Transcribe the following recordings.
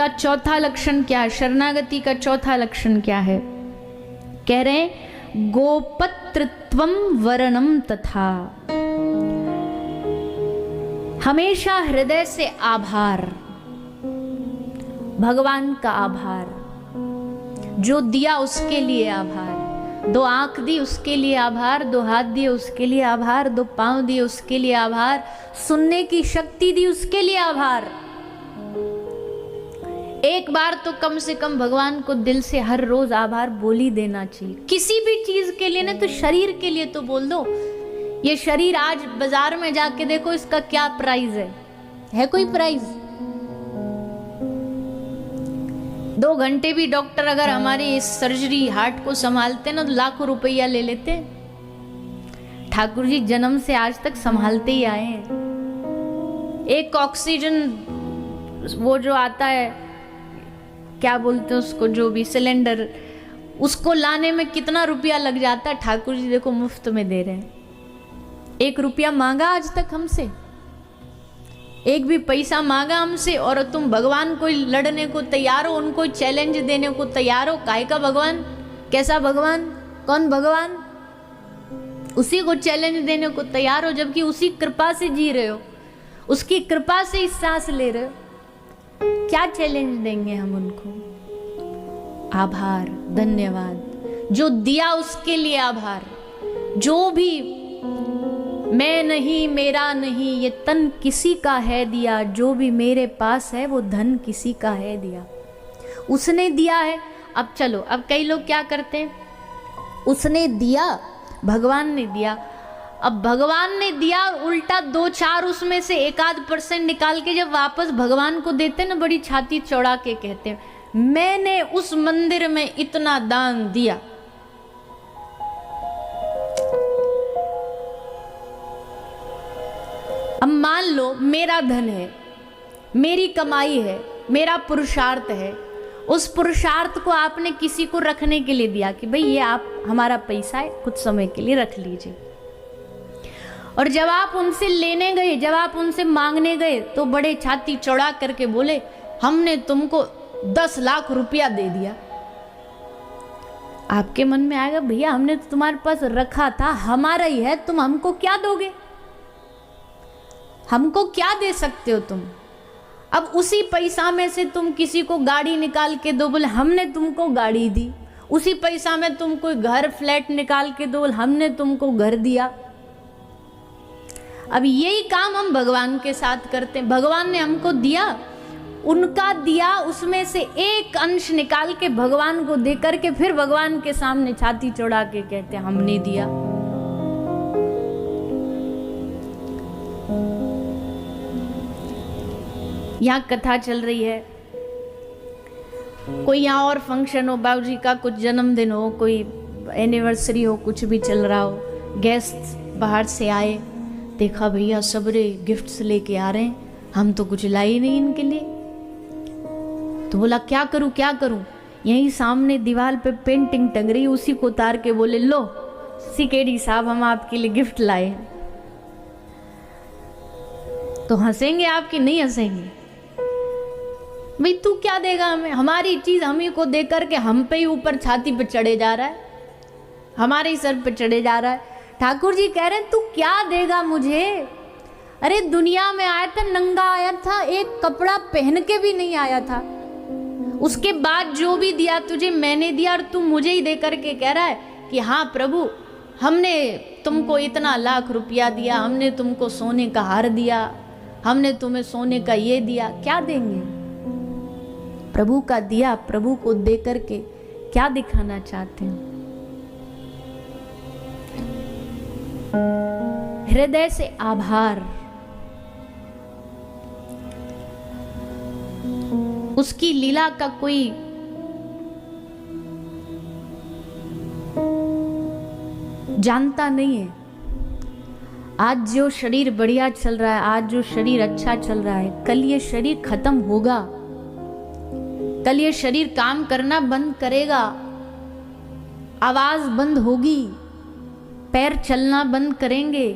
उनका चौथा लक्षण क्या है, शरणागति का चौथा लक्षण क्या है? कह रहे हैं गोपत्रत्वम वरणम तथा, हमेशा हृदय से आभार, भगवान का आभार, जो दिया उसके लिए आभार, दो आंख दी उसके लिए आभार, दो हाथ दिए उसके लिए आभार, दो पांव दिए उसके लिए आभार, सुनने की शक्ति दी उसके लिए आभार। एक बार तो कम से कम भगवान को दिल से हर रोज आभार बोल ही देना चाहिए, किसी भी चीज के लिए, ना तो शरीर के लिए तो बोल दो। ये शरीर आज बाजार में जाके देखो इसका क्या प्राइस है कोई प्राइस? 2 घंटे भी डॉक्टर अगर हमारी इस सर्जरी हार्ट को संभालते ना तो लाखों रुपया ले लेते। ठाकुर जी जन्म से आज तक संभालते ही आए हैं। एक ऑक्सीजन वो जो आता है, क्या बोलते हैं उसको, जो भी सिलेंडर, उसको लाने में कितना रुपया लग जाता है, ठाकुर जी देखो मुफ्त में दे रहे हैं। 1 रुपया मांगा आज तक हमसे, एक भी पैसा मांगा हमसे, और तुम भगवान को लड़ने को तैयार हो, उनको चैलेंज देने को तैयार हो। काहे का भगवान? कैसा भगवान? कौन भगवान? उसी को चैलेंज देने को तैयार हो, जबकि उसी कृपा से जी रहे हो, उसकी कृपा से इस सांस ले रहे हो। क्या चैलेंज देंगे हम उनको? आभार, धन्यवाद, जो दिया उसके लिए आभार। जो भी मैं नहीं, मेरा नहीं, ये तन किसी का है दिया, जो भी मेरे पास है वो धन किसी का है दिया, उसने दिया है। अब चलो, अब कई लोग क्या करते हैं, उसने दिया, भगवान ने दिया। अब भगवान ने दिया, उल्टा 2-4 उसमें से 1-8% निकाल के जब वापस भगवान को देते ना, बड़ी छाती चौड़ा के कहते हैं मैंने उस मंदिर में इतना दान दिया। अब मान लो मेरा धन है, मेरी कमाई है, मेरा पुरुषार्थ है, उस पुरुषार्थ को आपने किसी को रखने के लिए दिया कि भाई ये आप हमारा पैसा है, कुछ समय के लिए रख लीजिए। और जब आप उनसे लेने गए, जब आप उनसे मांगने गए, तो बड़े छाती चौड़ा करके बोले हमने तुमको 10 लाख रुपया दे दिया। आपके मन में आएगा भैया हमने तो तुम्हारे पास रखा था, हमारा ही है, तुम हमको क्या दोगे? हमको क्या दे सकते हो तुम? अब उसी पैसा में से तुम किसी को गाड़ी निकाल के दो, बोले हमने तुमको गाड़ी दी। उसी पैसा में तुम कोई घर फ्लैट निकाल के दो, बोले हमने तुमको घर दिया। अब यही काम हम भगवान के साथ करते हैं। भगवान ने हमको दिया, उनका दिया, उसमें से एक अंश निकाल के भगवान को दे करके फिर भगवान के सामने छाती चौड़ा के कहते हैं हमने दिया। यहाँ कथा चल रही है, कोई यहाँ और फंक्शन हो, बाबूजी का कुछ जन्मदिन हो, कोई एनिवर्सरी हो, कुछ भी चल रहा हो, गेस्ट बाहर से आए, देखा भैया सबरे गिफ्ट्स लेके आ रहे हैं, हम तो कुछ लाई नहीं इनके लिए। तो बोला क्या करूं क्या करूं? यहीं सामने दीवार पे पेंटिंग टंग रही, उसी को उतार के बोले लो सिकेडी साहब हम आपके लिए गिफ्ट लाए हैं। तो हंसेंगे आप कि नहीं हंसेंगे? भाई तू क्या देगा हमें? हमारी चीज हम ही को दे करके हम पे ही ऊपर छाती पे चढ़े जा रहा है, हमारे ही सर पे चढ़े जा रहा है। ठाकुर जी कह रहे हैं तू क्या देगा मुझे? अरे दुनिया में आया था, नंगा आया था, एक कपड़ा पहन के भी नहीं आया था। उसके बाद जो भी दिया तुझे मैंने दिया, और तू मुझे ही दे करके कह रहा है कि हाँ प्रभु हमने तुमको इतना लाख रुपया दिया, हमने तुमको सोने का हार दिया, हमने तुम्हें सोने का ये दिया। क्या देंगे? प्रभु का दिया प्रभु को दे करके क्या दिखाना चाहते हैं? हृदय से आभार, उसकी लीला का कोई जानता नहीं है। आज जो शरीर बढ़िया चल रहा है, आज जो शरीर अच्छा चल रहा है, कल ये शरीर खत्म होगा, कल ये शरीर काम करना बंद करेगा, आवाज बंद होगी, पैर चलना बंद करेंगे।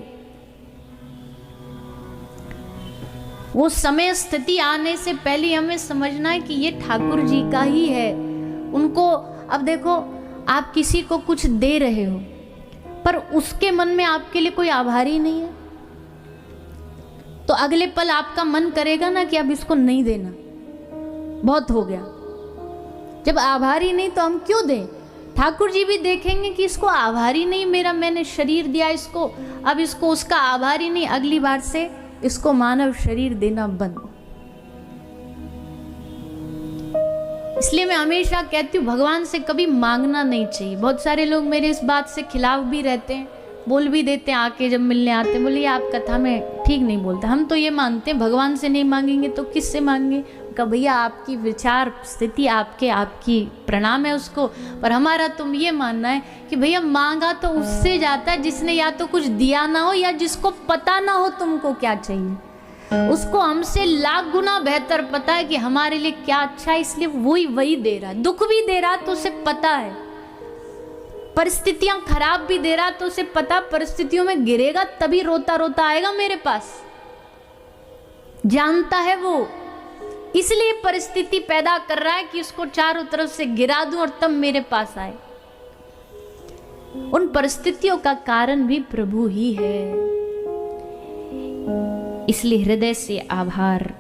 वो समय स्थिति आने से पहले हमें समझना है कि ये ठाकुर जी का ही है। उनको अब देखो, आप किसी को कुछ दे रहे हो पर उसके मन में आपके लिए कोई आभारी नहीं है, तो अगले पल आपका मन करेगा ना कि अब इसको नहीं देना, बहुत हो गया। जब आभारी नहीं तो हम क्यों दें? ठाकुर जी भी देखेंगे कि इसको आभारी नहीं, मेरा मैंने शरीर दिया इसको, अब इसको उसका आभारी नहीं, अगली बार से इसको मानव शरीर देना बंद। इसलिए मैं हमेशा कहती हूँ भगवान से कभी मांगना नहीं चाहिए। बहुत सारे लोग मेरे इस बात से खिलाफ भी रहते हैं, बोल भी देते हैं आके जब मिलने आते हैं, बोले आप कथा में ठीक नहीं बोलते। हम तो ये मानते हैं भगवान से नहीं मांगेंगे तो किससे मांगेंगे? का भैया आपकी विचार स्थिति आपकी प्रणाम है उसको, पर हमारा तुम ये मानना है कि भैया मांगा तो उससे जाता है जिसने या तो कुछ दिया ना हो या जिसको पता ना हो तुमको क्या चाहिए। उसको हमसे लाख गुना बेहतर पता है कि हमारे लिए क्या अच्छा है, इसलिए वही दे रहा है। दुख भी दे रहा तो उसे पता है, परिस्थितियां खराब भी दे रहा तो उसे पता परिस्थितियों में गिरेगा तभी रोता रोता आएगा मेरे पास, जानता है वो। इसलिए परिस्थिति पैदा कर रहा है कि उसको चारों तरफ से गिरा दूं और तब मेरे पास आए। उन परिस्थितियों का कारण भी प्रभु ही है, इसलिए हृदय से आभार